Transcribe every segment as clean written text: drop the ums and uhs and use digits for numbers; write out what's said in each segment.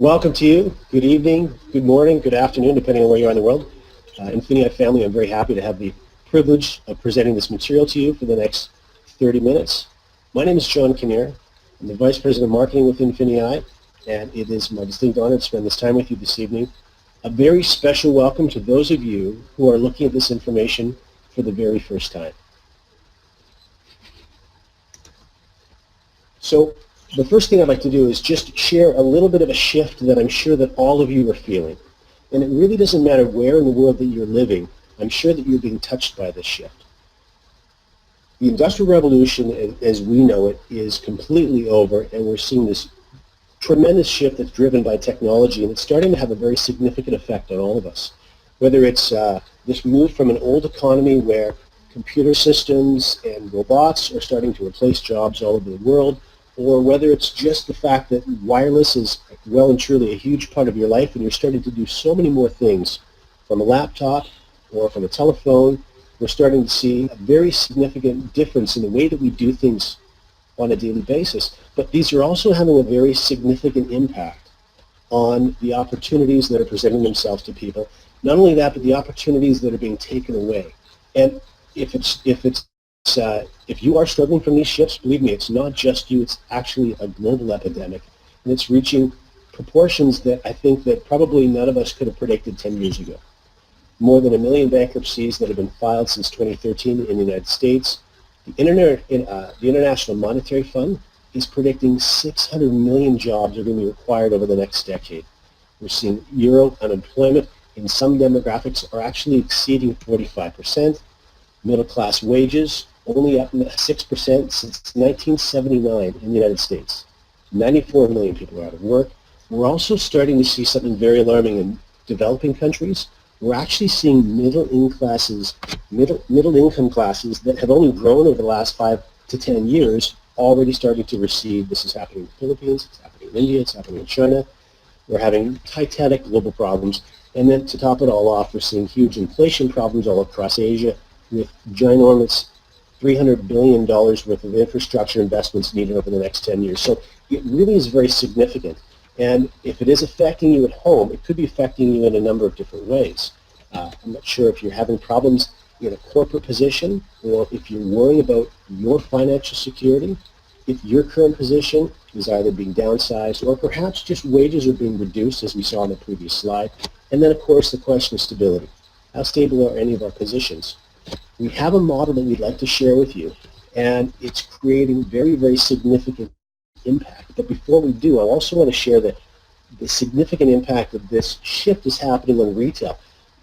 Welcome to you. Good evening, good morning, good afternoon, depending on where you are in the world. INFINii family, I'm very happy to have the privilege of presenting this material to you for the next 30 minutes. My name is John Kinnear. I'm the Vice President of Marketing with INFINii, and it is my distinct honor to spend this time with you this evening. A very special welcome to those of you who are looking at this information for the very first time. So the first thing I'd like to do is just share a little bit of a shift that I'm sure that all of you are feeling. And it really doesn't matter where in the world that you're living, I'm sure that you're being touched by this shift. The Industrial Revolution, as we know it, is completely over, and we're seeing this tremendous shift that's driven by technology, and it's starting to have a very significant effect on all of us. Whether it's this move from an old economy where computer systems and robots are starting to replace jobs all over the world, or whether it's just the fact that wireless is well and truly a huge part of your life and you're starting to do so many more things from a laptop or from a telephone. We're starting to see a very significant difference in the way that we do things on a daily basis. But these are also having a very significant impact on the opportunities that are presenting themselves to people. Not only that, but the opportunities that are being taken away. And if you are struggling from these shifts, believe me, it's not just you, it's actually a global epidemic. And it's reaching proportions that I think that probably none of us could have predicted 10 years ago. More than 1 million bankruptcies that have been filed since 2013 in the United States. The International Monetary Fund is predicting 600 million jobs are going to be required over the next decade. We're seeing Euro unemployment in some demographics are actually exceeding 45%. Middle-class wages only up 6% since 1979 in the United States. 94 million people are out of work. We're also starting to see something very alarming in developing countries. We're actually seeing middle income classes that have only grown over the last 5 to 10 years already starting to recede. This is happening in the Philippines, it's happening in India, it's happening in China. We're having titanic global problems. And then to top it all off, we're seeing huge inflation problems all across Asia, with ginormous $300 billion worth of infrastructure investments needed over the next 10 years. So it really is very significant. And if it is affecting you at home, it could be affecting you in a number of different ways. I'm not sure if you're having problems in a corporate position or if you're worrying about your financial security, if your current position is either being downsized or perhaps just wages are being reduced, as we saw in the previous slide. And then, of course, the question of stability. How stable are any of our positions? We have a model that we'd like to share with you, and it's creating very, very significant impact. But before we do, I also want to share that the significant impact of this shift is happening on retail.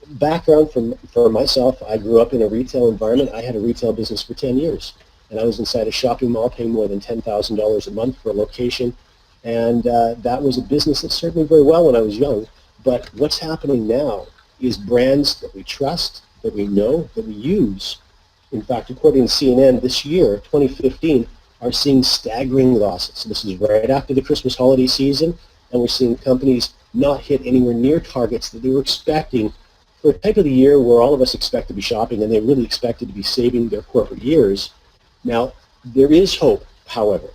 Background for myself, I grew up in a retail environment. I had a retail business for 10 years, and I was inside a shopping mall paying more than $10,000 a month for a location, and that was a business that served me very well when I was young. But what's happening now is brands that we trust, that we know, that we use. In fact, according to CNN, this year, 2015, are seeing staggering losses. So this is right after the Christmas holiday season, and we're seeing companies not hit anywhere near targets that they were expecting for a type of the year where all of us expect to be shopping, and they really expected to be saving their corporate years. Now, there is hope, however.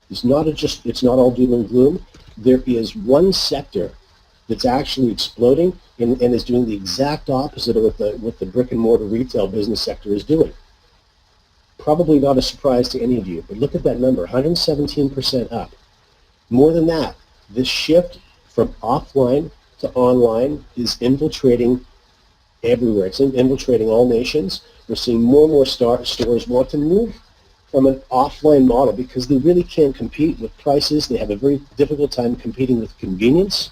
It's not all doom and gloom. There is one sector that's actually exploding and is doing the exact opposite of what the brick and mortar retail business sector is doing. Probably not a surprise to any of you, but look at that number, 117% up. More than that, this shift from offline to online is infiltrating everywhere. It's infiltrating all nations. We're seeing more and more stores want to move from an offline model because they really can't compete with prices. They have a very difficult time competing with convenience.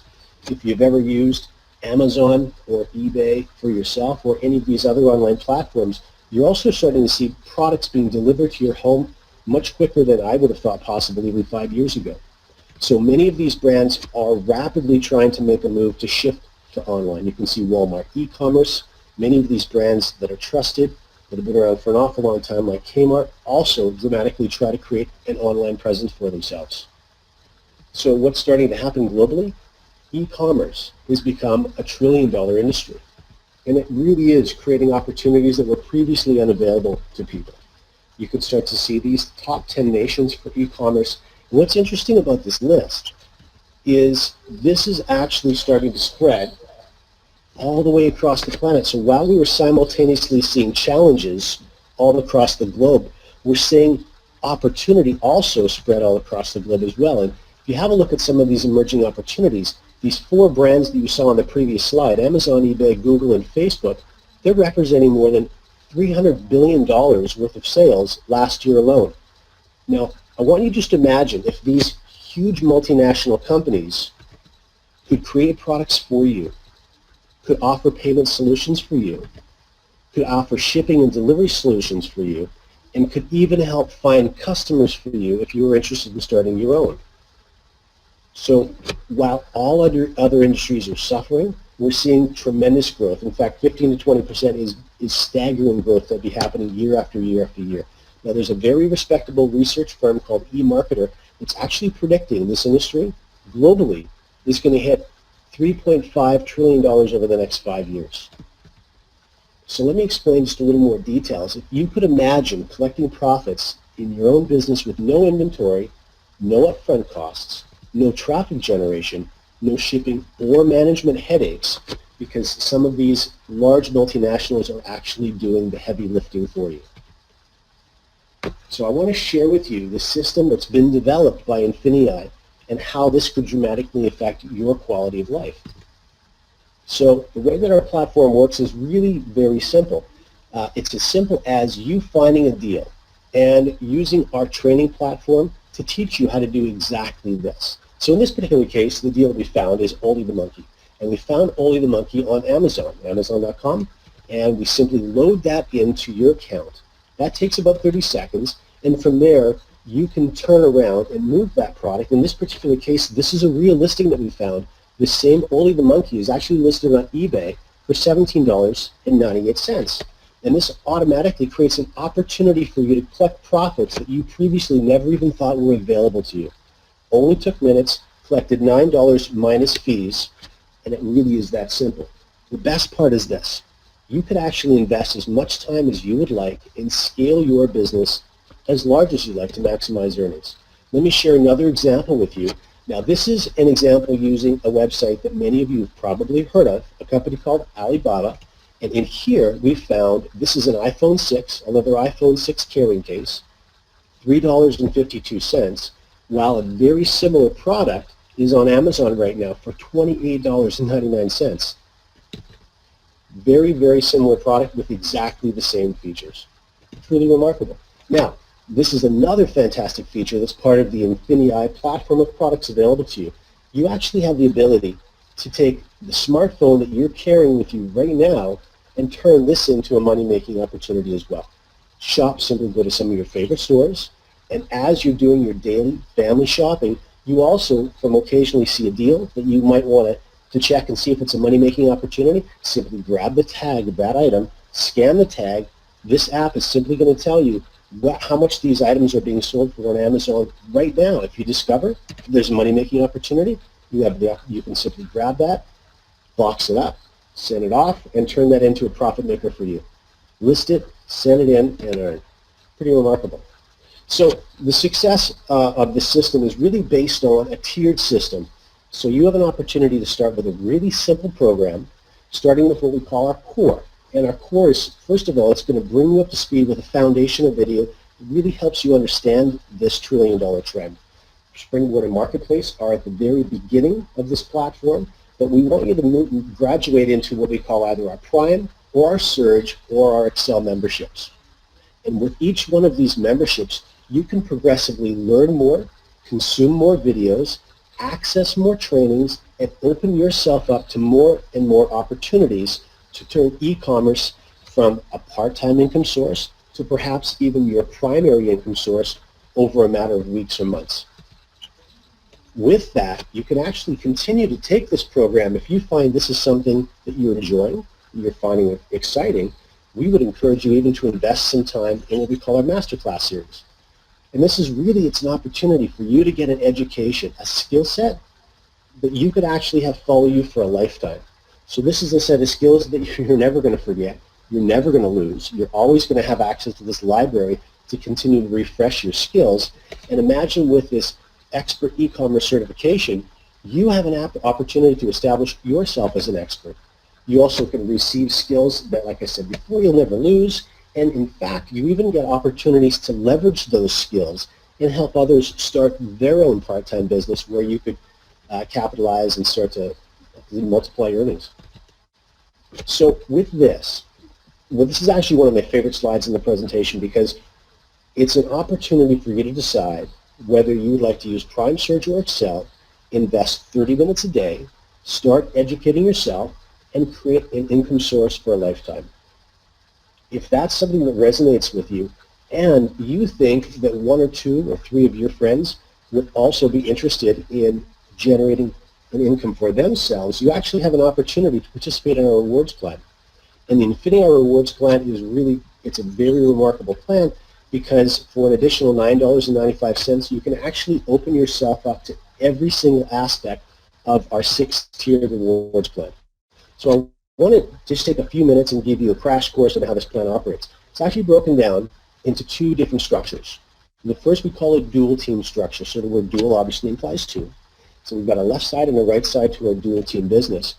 If you've ever used Amazon or eBay for yourself or any of these other online platforms, you're also starting to see products being delivered to your home much quicker than I would have thought possible even 5 years ago. So many of these brands are rapidly trying to make a move to shift to online. You can see Walmart e-commerce. Many of these brands that are trusted, that have been around for an awful long time, like Kmart, also dramatically try to create an online presence for themselves. So what's starting to happen globally? E-commerce has become a $1 trillion industry, and it really is creating opportunities that were previously unavailable to people. You can start to see these top 10 nations for e-commerce. And what's interesting about this list is this is actually starting to spread all the way across the planet. So while we were simultaneously seeing challenges all across the globe, we're seeing opportunity also spread all across the globe as well. And if you have a look at some of these emerging opportunities, these 4 brands that you saw on the previous slide, Amazon, eBay, Google, and Facebook, they're representing more than $300 billion worth of sales last year alone. Now, I want you just to imagine if these huge multinational companies could create products for you, could offer payment solutions for you, could offer shipping and delivery solutions for you, and could even help find customers for you if you were interested in starting your own. So while all other industries are suffering, we're seeing tremendous growth. In fact, 15 to 20% is staggering growth that'll be happening year after year after year. Now, there's a very respectable research firm called eMarketer that's actually predicting this industry globally is going to hit $3.5 trillion over the next 5 years. So let me explain just a little more details. If you could imagine collecting profits in your own business with no inventory, no upfront costs, no traffic generation, no shipping or management headaches, because some of these large multinationals are actually doing the heavy lifting for you. So I want to share with you the system that's been developed by INFINii and how this could dramatically affect your quality of life. So the way that our platform works is really very simple. It's as simple as you finding a deal and using our training platform to teach you how to do exactly this. So in this particular case, the deal that we found is Oli the Monkey. And we found Oli the Monkey on Amazon, Amazon.com, and we simply load that into your account. That takes about 30 seconds, and from there, you can turn around and move that product. In this particular case, this is a real listing that we found. The same Oli the Monkey is actually listed on eBay for $17.98. And this automatically creates an opportunity for you to collect profits that you previously never even thought were available to you. Only took minutes, collected $9 minus fees, and it really is that simple. The best part is this. You could actually invest as much time as you would like and scale your business as large as you like to maximize earnings. Let me share another example with you. Now, this is an example using a website that many of you have probably heard of, a company called Alibaba. And in here, we found this is an iPhone 6, another iPhone 6 carrying case, $3.52, while a very similar product is on Amazon right now for $28.99. Very, very similar product with exactly the same features. Truly remarkable. Now, this is another fantastic feature that's part of the INFINii platform of products available to you. You actually have the ability to take the smartphone that you're carrying with you right now and turn this into a money-making opportunity as well. Shop, simply go to some of your favorite stores, and as you're doing your daily family shopping, you also from occasionally see a deal that you might want to check and see if it's a money-making opportunity. Simply grab the tag of that item, scan the tag. This app is simply going to tell you how much these items are being sold for on Amazon right now. If you discover there's a money-making opportunity, you can simply grab that, box it up, send it off, and turn that into a profit maker for you. List it, send it in, and earn. Pretty remarkable. So the success of this system is really based on a tiered system. So you have an opportunity to start with a really simple program, starting with what we call our core. And our core is, first of all, it's going to bring you up to speed with a foundation of video that really helps you understand this trillion-dollar trend. Springboard and Marketplace are at the very beginning of this platform, but we want you to graduate into what we call either our Prime or our Surge or our Excel memberships. And with each one of these memberships, you can progressively learn more, consume more videos, access more trainings, and open yourself up to more and more opportunities to turn e-commerce from a part-time income source to perhaps even your primary income source over a matter of weeks or months. With that, you can actually continue to take this program. If you find this is something that you're enjoying, you're finding it exciting, we would encourage you even to invest some time in what we call our masterclass series. And this is really, it's an opportunity for you to get an education, a skill set that you could actually have follow you for a lifetime. So this is a set of skills that you're never going to forget, you're never going to lose. You're always going to have access to this library to continue to refresh your skills. And imagine with this expert e-commerce certification, you have an opportunity to establish yourself as an expert. You also can receive skills that, like I said before, you'll never lose. And in fact, you even get opportunities to leverage those skills and help others start their own part-time business where you could capitalize and start to multiply your earnings. So with this, well, this is actually one of my favorite slides in the presentation because it's an opportunity for you to decide whether you would like to use Prime Surge or Excel, invest 30 minutes a day, start educating yourself, and create an income source for a lifetime. If that's something that resonates with you, and you think that 1 or 2 or 3 of your friends would also be interested in generating an income for themselves, you actually have an opportunity to participate in our rewards plan. And the INFINii Rewards Plan is really, it's a very remarkable plan because for an additional $9.95, you can actually open yourself up to every single aspect of our 6-tiered rewards plan. So I want to just take a few minutes and give you a crash course on how this plan operates. It's actually broken down into 2 different structures. The first we call it dual team structure. So the word dual obviously implies 2. So we've got a left side and a right side to our dual team business.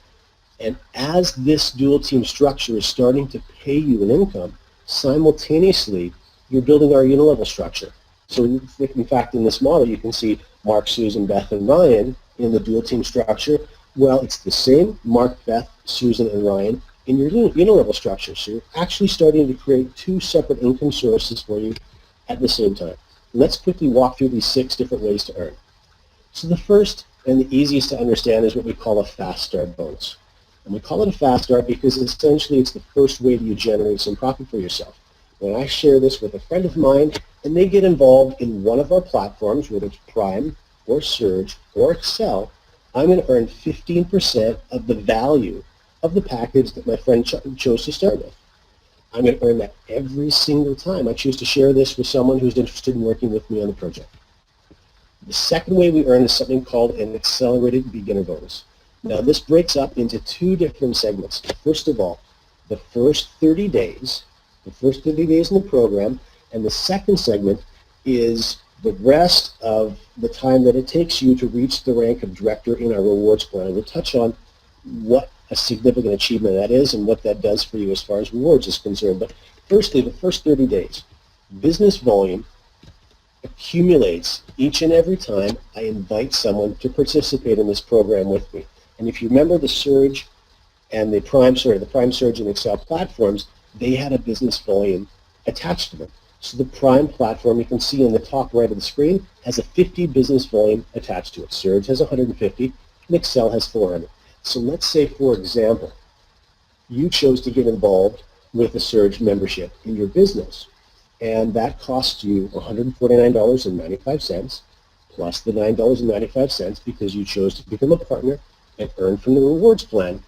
And as this dual team structure is starting to pay you an income, simultaneously, you're building our unilevel structure. So in fact, in this model, you can see Mark, Susan, Beth, and Ryan in the dual team structure. Well, it's the same Mark, Beth, Susan, and Ryan in your unilevel structure. So you're actually starting to create 2 separate income sources for you at the same time. Let's quickly walk through these 6 different ways to earn. So the first and the easiest to understand is what we call a fast start bonus. And we call it a fast start because essentially it's the first way that you generate some profit for yourself. When I share this with a friend of mine and they get involved in one of our platforms, whether it's Prime or Surge or Excel, I'm going to earn 15% of the value of the package that my friend chose to start with. I'm going to earn that every single time I choose to share this with someone who's interested in working with me on the project. The second way we earn is something called an accelerated beginner bonus. Now this breaks up into 2 different segments. First of all, the first 30 days in the program, and the second segment is the rest of the time that it takes you to reach the rank of director in our rewards plan. We'll touch on what a significant achievement that is and what that does for you as far as rewards is concerned. But firstly, the first 30 days, business volume accumulates each and every time I invite someone to participate in this program with me. And if you remember the Surge and the Prime Surge and Excel platforms, they had a business volume attached to them. So the Prime platform, you can see in the top right of the screen, has a 50 business volume attached to it. Surge has 150, and Excel has 400. So let's say, for example, you chose to get involved with a Surge membership in your business, and that costs you $149.95 plus the $9.95 because you chose to become a partner and earn from the rewards plan.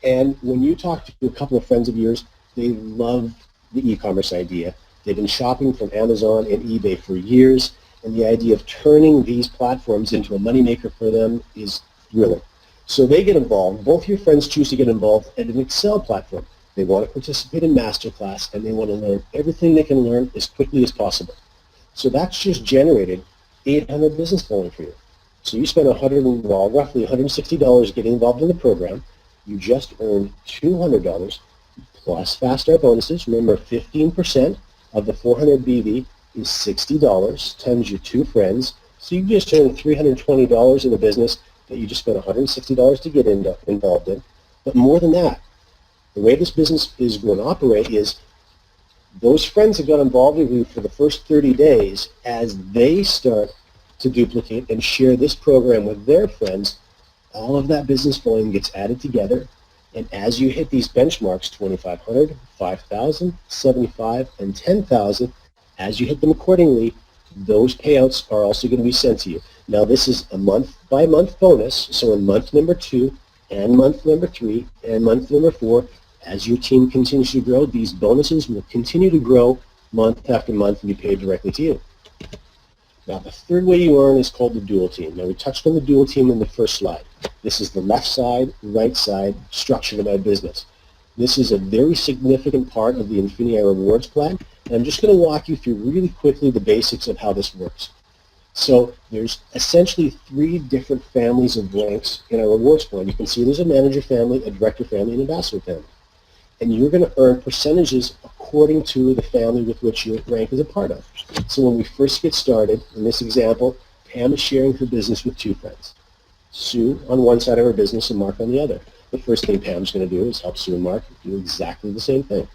And when you talk to a couple of friends of yours, they love the e-commerce idea. They've been shopping from Amazon and eBay for years, and the idea of turning these platforms into a moneymaker for them is thrilling. So they get involved. Both your friends choose to get involved at an Excel platform. They want to participate in masterclass, and they want to learn everything they can learn as quickly as possible. So that's just generated 800 business volume for you. So you spend roughly $160 getting involved in the program. You just earned $200 plus fast start bonuses. Remember, 15% of the 400 BV is $60 times your 2 friends. So you just earned $320 in the business that you just spent $160 to get involved in. But more than that, the way this business is going to operate is those friends that got involved with you for the first 30 days, as they start to duplicate and share this program with their friends, all of that business volume gets added together. And as you hit these benchmarks, 2,500, 5,000, 75, and 10,000, as you hit them accordingly, those payouts are also going to be sent to you. Now this is a month-by-month bonus, so in month number 2 and month number 3 and month number 4, as your team continues to grow, these bonuses will continue to grow month after month and be paid directly to you. Now the third way you earn is called the dual team. Now we touched on the dual team in the first slide. This is the left side, right side structure of my business. This is a very significant part of the INFINii Rewards Plan, and I'm just going to walk you through really quickly the basics of how this works. So there's essentially 3 different families of ranks in our rewards plan. You can see there's a manager family, a director family, and an ambassador family. And you're going to earn percentages according to the family with which your rank is a part of. So when we first get started, in this example, Pam is sharing her business with 2 friends. Sue on one side of her business and Mark on the other. The first thing Pam's going to do is help Sue and Mark do exactly the same thing.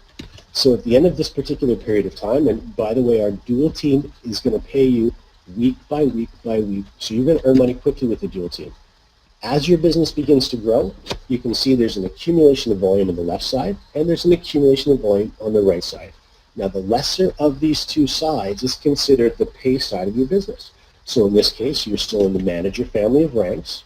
So at the end of this particular period of time, and by the way, our dual team is going to pay you week by week by week, so you're going to earn money quickly with the dual team. As your business begins to grow, you can see there's an accumulation of volume on the left side, and there's an accumulation of volume on the right side. Now, the lesser of these 2 sides is considered the pay side of your business. So in this case, you're still in the manager family of ranks.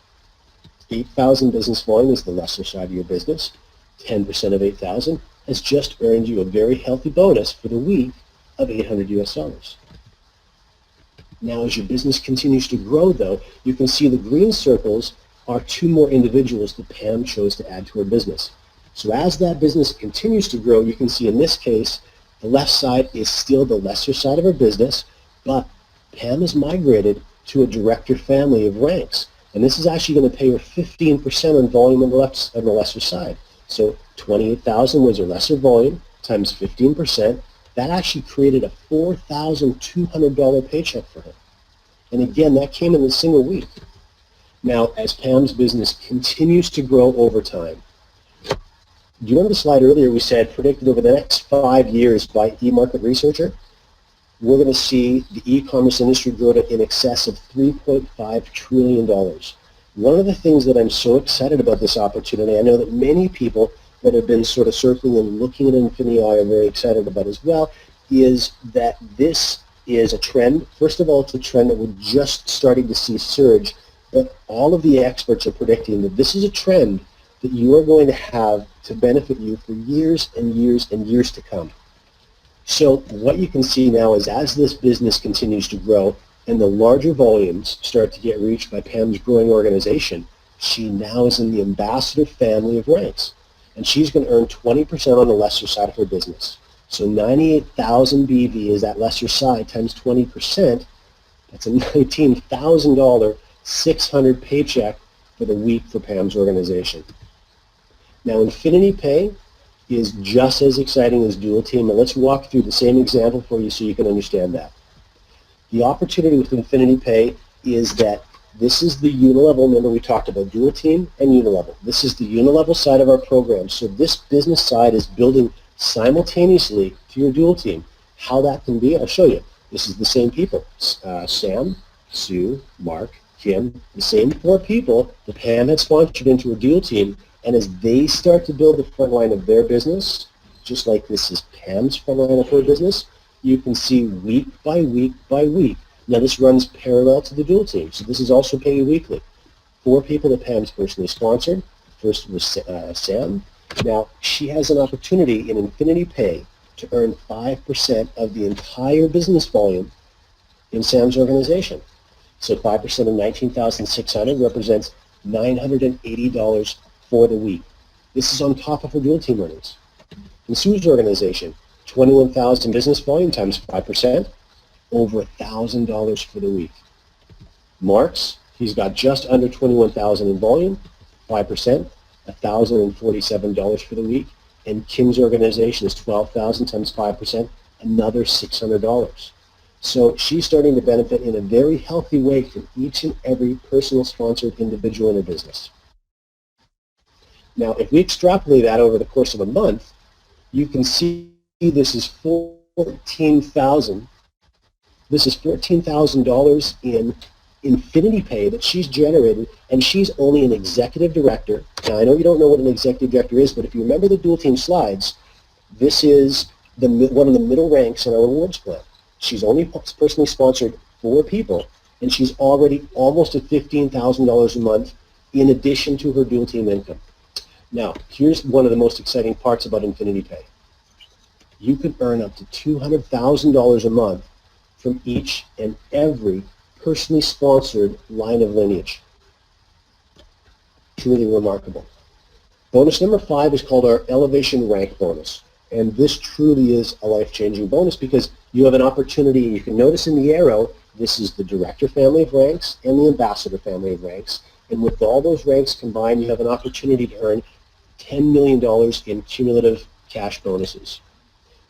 8,000 business volume is the lesser side of your business. 10% of 8,000 has just earned you a very healthy bonus for the week of $800 US. Now, as your business continues to grow, though, you can see the green circles are 2 more individuals that Pam chose to add to her business. So as that business continues to grow, you can see in this case, the left side is still the lesser side of her business, but Pam has migrated to a director family of ranks. And this is actually going to pay her 15% on volume on the lesser side. So 28,000 was her lesser volume times 15%. That actually created a $4,200 paycheck for her. And again, that came in a single week. Now, as Pam's business continues to grow over time, do you remember the slide earlier we said predicted over the next 5 years by eMarket Researcher? We're going to see the e-commerce industry grow to in excess of $3.5 trillion. One of the things that I'm so excited about this opportunity, I know that many people that have been sort of circling and looking at INFINii are very excited about as well, is that this is a trend. First of all, it's a trend that we're just starting to see surge, but all of the experts are predicting that this is a trend that you are going to have to benefit you for years and years and years to come. So what you can see now is as this business continues to grow and the larger volumes start to get reached by Pam's growing organization, she now is in the ambassador family of ranks. And she's going to earn 20% on the lesser side of her business. So 98,000 BV is that lesser side times 20%. That's a $19,000 600 paycheck for the week for Pam's organization. Now, INFINii Pay is just as exciting as Dual Team, and let's walk through the same example for you so you can understand that. The opportunity with INFINii Pay is that this is the unilevel. Remember, we talked about Dual Team and unilevel. This is the unilevel side of our program. So this business side is building simultaneously to your Dual Team. How that can be, I'll show you. This is the same people. Sam, Sue, Mark, Kim, the same 4 people that Pam had sponsored into a Dual Team. And as they start to build the front line of their business, just like this is Pam's front line of her business, you can see week by week by week. Now this runs parallel to the Dual Team, so this is also paying weekly. 4 people that Pam's personally sponsored. First was Sam. Now she has an opportunity in INFINii Pay to earn 5% of the entire business volume in Sam's organization. So 5% of 19,600 represents $980 for the week. This is on top of her Dual Team earnings. In Sue's organization, 21,000 business volume times 5%, over $1,000 for the week. Mark's, he's got just under 21,000 in volume, 5%, $1,047 for the week. And Kim's organization is 12,000 times 5%, another $600. So she's starting to benefit in a very healthy way from each and every personal sponsored individual in her business. Now, if we extrapolate that over the course of a month, you can see this is $14,000. This is $14,000 in INFINii Pay that she's generated, and she's only an executive director. Now, I know you don't know what an executive director is, but if you remember the Dual Team slides, this is one of the middle ranks in our rewards plan. She's only personally sponsored 4 people, and she's already almost at $15,000 a month in addition to her Dual Team income. Now, here's one of the most exciting parts about INFINii Pay. You could earn up to $200,000 a month from each and every personally sponsored line of lineage. Truly remarkable. Bonus number 5 is called our Elevation Rank Bonus. And this truly is a life-changing bonus because you have an opportunity, and you can notice in the arrow, This is the director family of ranks and the ambassador family of ranks. And with all those ranks combined, you have an opportunity to earn $10 million in cumulative cash bonuses.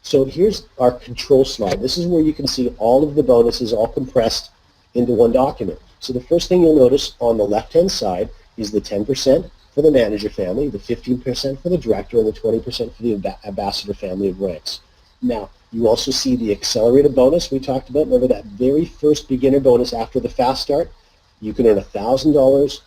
So here's our control slide. This is where you can see all of the bonuses all compressed into one document. So the first thing you'll notice on the left-hand side is the 10% for the manager family, the 15% for the director, and the 20% for the ambassador family of ranks. Now, you also see the accelerated bonus we talked about. Remember that very first beginner bonus after the fast start? You can earn $1,000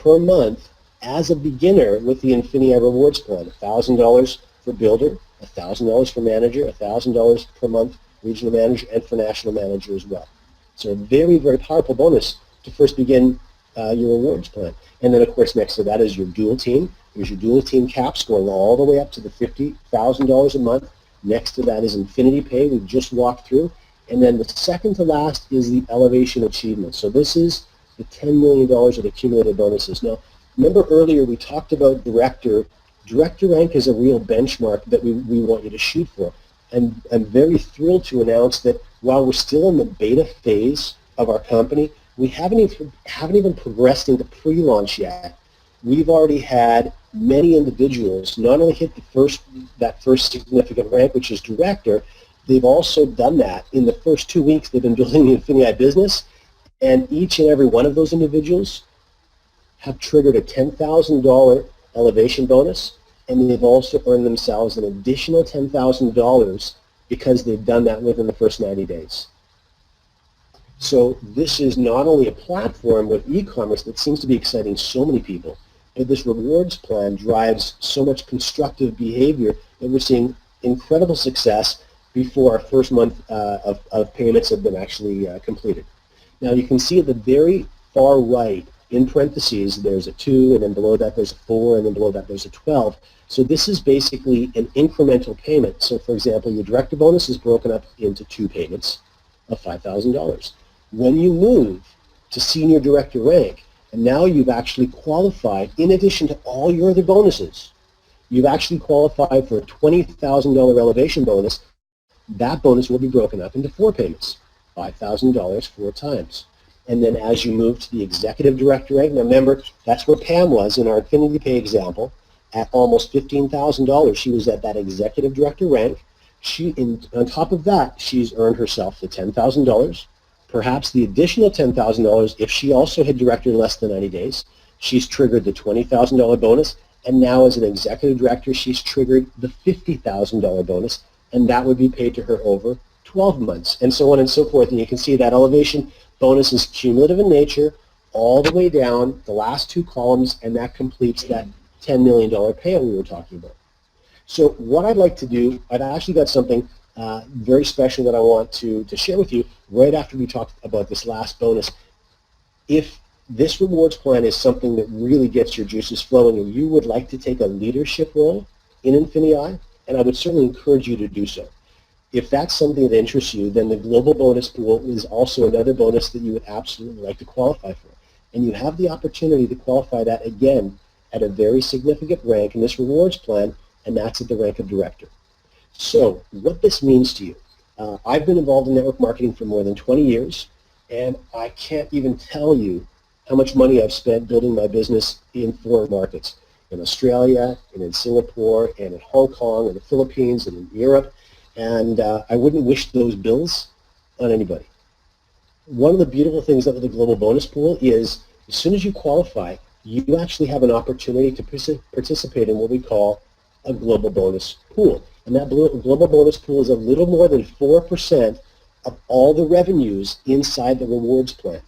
per month as a beginner with the INFINii rewards plan. $1,000 for builder, $1,000 for manager, $1,000 per month regional manager, and for national manager as well. So a very, very powerful bonus to first begin your rewards plan. And then, of course, next to that is your dual team. There's your dual team caps going all the way up to the $50,000 a month. Next to that is INFINITI Pay we just walked through. And then the second to last is the elevation achievement. So this is the $10 million of accumulated bonuses. Now, remember earlier we talked about director. Director rank is a real benchmark that we want you to shoot for. And I'm very thrilled to announce that while we're still in the beta phase of our company, we haven't even progressed into pre-launch yet. We've already had many individuals not only hit that first significant rank, which is director, they've also done that in the first 2 weeks they've been building the INFINii business, and each and every one of those individuals have triggered a $10,000 elevation bonus, and they've also earned themselves an additional $10,000 because they've done that within the first 90 days. So this is not only a platform with e-commerce that seems to be exciting so many people, but this rewards plan drives so much constructive behavior that we're seeing incredible success before our first month of payments have been actually completed. Now you can see at the very far right, in parentheses, there's a 2, and then below that there's a 4, and then below that there's a 12. So this is basically an incremental payment. So for example, your director bonus is broken up into 2 payments of $5,000. When you move to senior director rank, and now you've actually qualified, in addition to all your other bonuses, you've actually qualified for a $20,000 elevation bonus. That bonus will be broken up into 4 payments, $5,000 4 times. And then as you move to the executive director rank, now remember, that's where Pam was in our INFINITI Pay example, at almost $15,000. She was at that executive director rank. On top of that, she's earned herself the $10,000, perhaps the additional $10,000 if she also hit director in less than 90 days. She's triggered the $20,000 bonus, and now as an executive director, she's triggered the $50,000 bonus, and that would be paid to her over 12 months, and so on and so forth. And you can see that elevation bonus is cumulative in nature all the way down the last 2 columns, and that completes that $10 million payout we were talking about. So what I'd like to do, I've actually got something very special that I want to share with you right after we talk about this last bonus. If this rewards plan is something that really gets your juices flowing and you would like to take a leadership role in INFINii, and I would certainly encourage you to do so. If that's something that interests you, then the global bonus pool is also another bonus that you would absolutely like to qualify for. And you have the opportunity to qualify that again at a very significant rank in this rewards plan, and that's at the rank of director. So what this means to you, I've been involved in network marketing for more than 20 years, and I can't even tell you how much money I've spent building my business in foreign markets, in Australia, and in Singapore, and in Hong Kong, and the Philippines, and in Europe, and I wouldn't wish those bills on anybody. One of the beautiful things about the global bonus pool is as soon as you qualify, you actually have an opportunity to participate in what we call a global bonus pool. And that global bonus pool is a little more than 4% of all the revenues inside the rewards plan.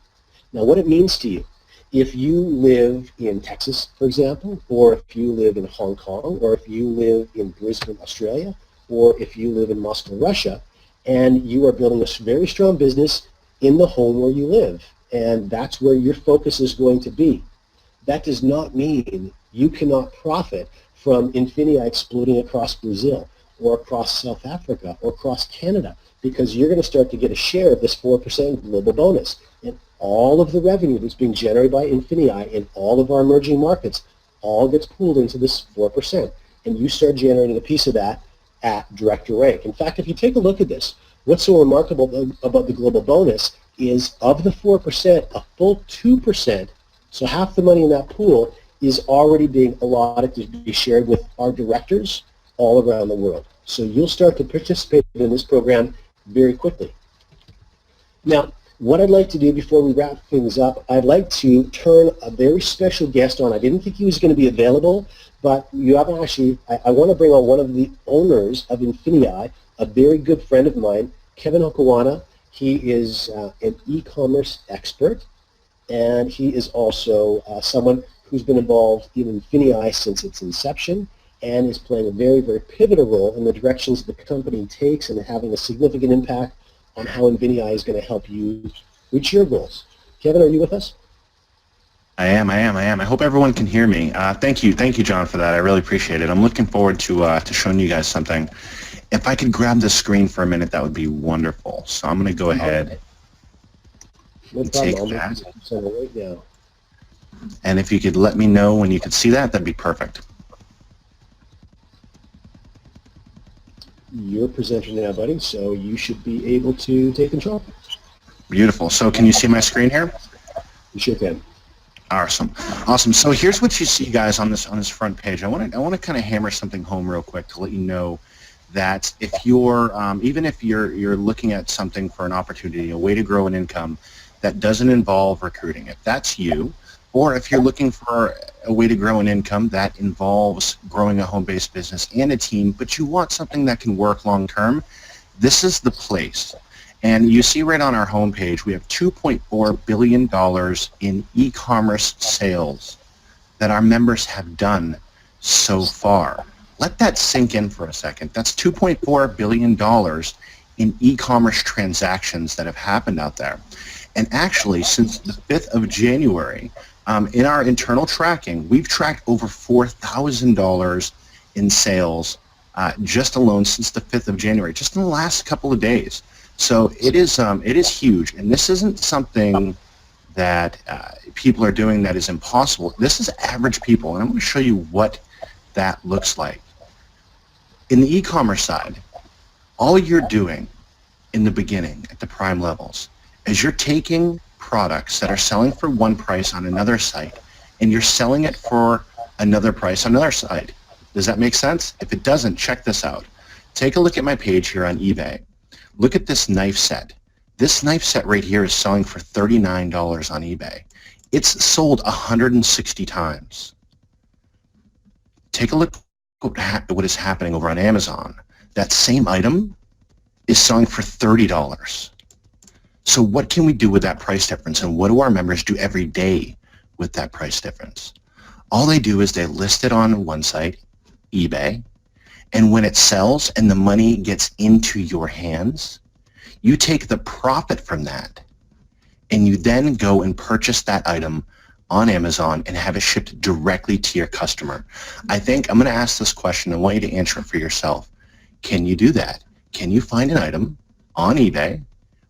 Now what it means to you, if you live in Texas, for example, or if you live in Hong Kong, or if you live in Brisbane, Australia, or if you live in Moscow, Russia, and you are building a very strong business in the home where you live, and that's where your focus is going to be. That does not mean you cannot profit from INFINii exploding across Brazil, or across South Africa, or across Canada, because you're going to start to get a share of this 4% global bonus. And all of the revenue that's being generated by INFINii in all of our emerging markets all gets pooled into this 4%. And you start generating a piece of that at director rank. In fact, if you take a look at this, what's so remarkable about the global bonus is of the 4%, a full 2%, so half the money in that pool is already being allotted to be shared with our directors all around the world. So you'll start to participate in this program very quickly. Now, what I'd like to do before we wrap things up, I'd like to turn a very special guest on. I didn't think he was going to be available, but you have actually, I want to bring on one of the owners of INFINii, a very good friend of mine, Kevin Okawana. He is an e-commerce expert, and he is also someone who's been involved in INFINii since its inception and is playing a very, very pivotal role in the directions the company takes and having a significant impact on how INFINii is going to help you reach your goals. Kevin, are you with us? I am. I hope everyone can hear me. Thank you, John, for that. I really appreciate it. I'm looking forward to showing you guys something. If I could grab the screen for a minute, that would be wonderful. So I'm going to go ahead and take that. Right now. And if you could let me know when you could see that, that'd be perfect. You're presenting now, buddy, so you should be able to take control. Beautiful. So can you see my screen here? You sure can. Awesome. So here's what you see, guys, on this front page. I want to kind of hammer something home real quick to let you know that if you're even if you're looking at something for an opportunity, a way to grow an income that doesn't involve recruiting, if that's you, or if you're looking for a way to grow an income that involves growing a home-based business and a team, but you want something that can work long-term, this is the place. And you see right on our homepage, we have $2.4 billion in e-commerce sales that our members have done so far. Let that sink in for a second. That's $2.4 billion in e-commerce transactions that have happened out there. And actually, since the 5th of January, in our internal tracking, we've tracked over $4,000 in sales just alone since the 5th of January, just in the last couple of days. So it is huge, and this isn't something that people are doing that is impossible. This is average people, and I'm going to show you what that looks like. In the e-commerce side, all you're doing in the beginning at the prime levels is you're taking products that are selling for one price on another site, and you're selling it for another price on another site. Does that make sense? If it doesn't, check this out. Take a look at my page here on eBay. Look at this knife set. This knife set right here is selling for $39 on eBay. It's sold 160 times. Take a look at what is happening over on Amazon. That same item is selling for $30. So what can we do with that price difference, and what do our members do every day with that price difference? All they do is they list it on one site, eBay, and when it sells and the money gets into your hands, you take the profit from that and you then go and purchase that item on Amazon and have it shipped directly to your customer. I'm going to ask this question. I want you to answer it for yourself. Can you do that? Can you find an item on eBay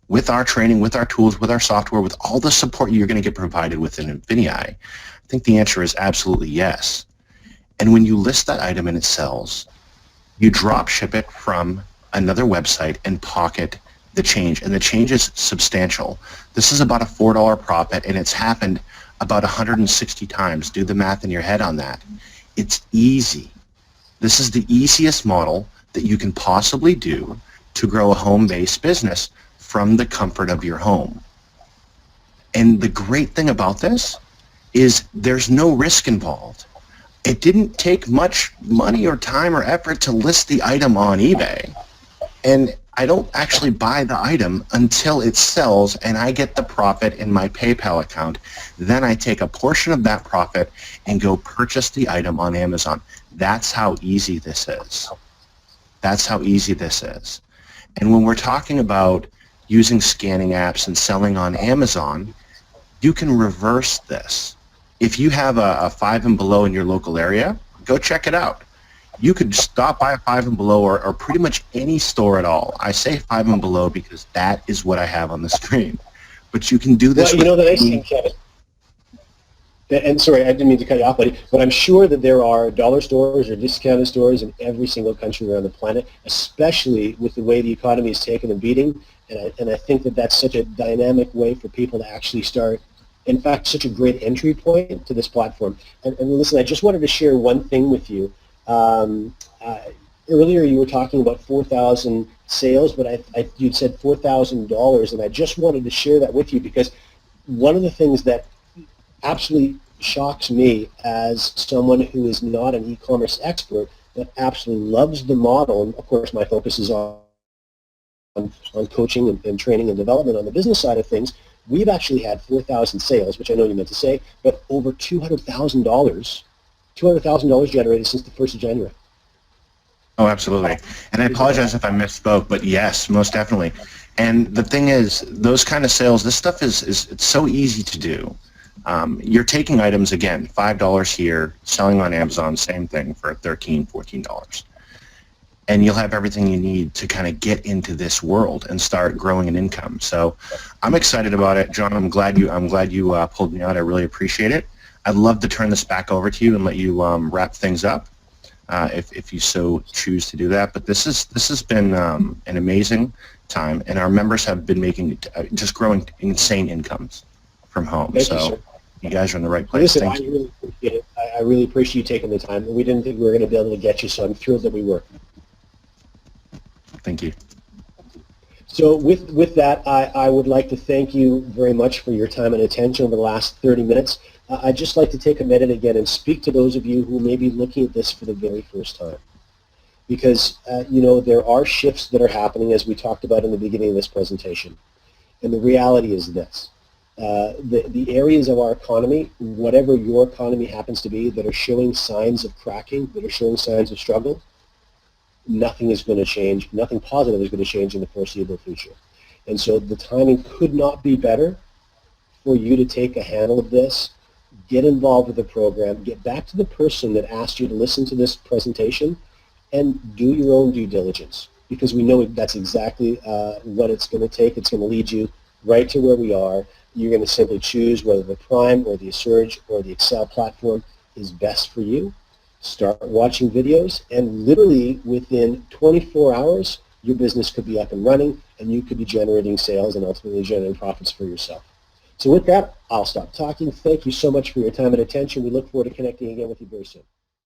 with our training, with our tools, with our software, with all the support you're going to get provided within INFINii? I think the answer is absolutely yes. And when you list that item and it sells, you drop ship it from another website and pocket the change, and the change is substantial. This is about a $4 profit, and it's happened about 160 times. Do the math in your head on that. It's easy. This is the easiest model that you can possibly do to grow a home-based business from the comfort of your home. And the great thing about this is there's no risk involved. It didn't take much money or time or effort to list the item on eBay, and I don't actually buy the item until it sells and I get the profit in my PayPal account. Then I take a portion of that profit and go purchase the item on Amazon. That's how easy this is. That's how easy this is. And when we're talking about using scanning apps and selling on Amazon, you can reverse this. If you have a Five and Below in your local area, go check it out. You could stop by a Five and Below or pretty much any store at all. I say Five and Below because that is what I have on the screen. But you can do this. Well, you know the nice thing, Kevin. And sorry, I didn't mean to cut you off, buddy, but I'm sure that there are dollar stores or discounted stores in every single country around the planet, especially with the way the economy is taking a beating. And I think that that's such a dynamic way for people to actually start, in fact, such a great entry point to this platform. And listen, I just wanted to share one thing with you. Earlier you were talking about 4,000 sales, but you'd said $4,000, and I just wanted to share that with you because one of the things that absolutely shocks me as someone who is not an e-commerce expert that absolutely loves the model, and of course my focus is on coaching and training and development on the business side of things, we've actually had 4,000 sales, which I know you meant to say, but over $200,000 generated since the 1st of January. Oh, absolutely. And I apologize if I misspoke, but yes, most definitely. And the thing is, those kind of sales, this stuff it's so easy to do. You're taking items, again, $5 here, selling on Amazon, same thing for $13, $14. And you'll have everything you need to kind of get into this world and start growing an income. So I'm excited about it, John. I'm glad you pulled me out. I really appreciate it. I'd love to turn this back over to you and let you wrap things up. If you so choose to do that. But this has been an amazing time, and our members have been making just growing insane incomes from home. Thank so you, sir. You guys are in the right place. Listen, I really appreciate it. I really appreciate you taking the time. We didn't think we were going to be able to get you, so I'm thrilled that we were. Thank you. So with that, I would like to thank you very much for your time and attention over the last 30 minutes. I'd just like to take a minute again and speak to those of you who may be looking at this for the very first time. Because, there are shifts that are happening, as we talked about in the beginning of this presentation. And the reality is this. The areas of our economy, whatever your economy happens to be, that are showing signs of cracking, that are showing signs of struggle, nothing is going to change. Nothing positive is going to change in the foreseeable future. And so the timing could not be better for you to take a handle of this, get involved with the program, get back to the person that asked you to listen to this presentation, and do your own due diligence, because we know that's exactly what it's going to take. It's going to lead you right to where we are. You're going to simply choose whether the Prime or the Surge or the Excel platform is best for you. Start watching videos, and literally within 24 hours, your business could be up and running, and you could be generating sales and ultimately generating profits for yourself. So with that, I'll stop talking. Thank you so much for your time and attention. We look forward to connecting again with you very soon.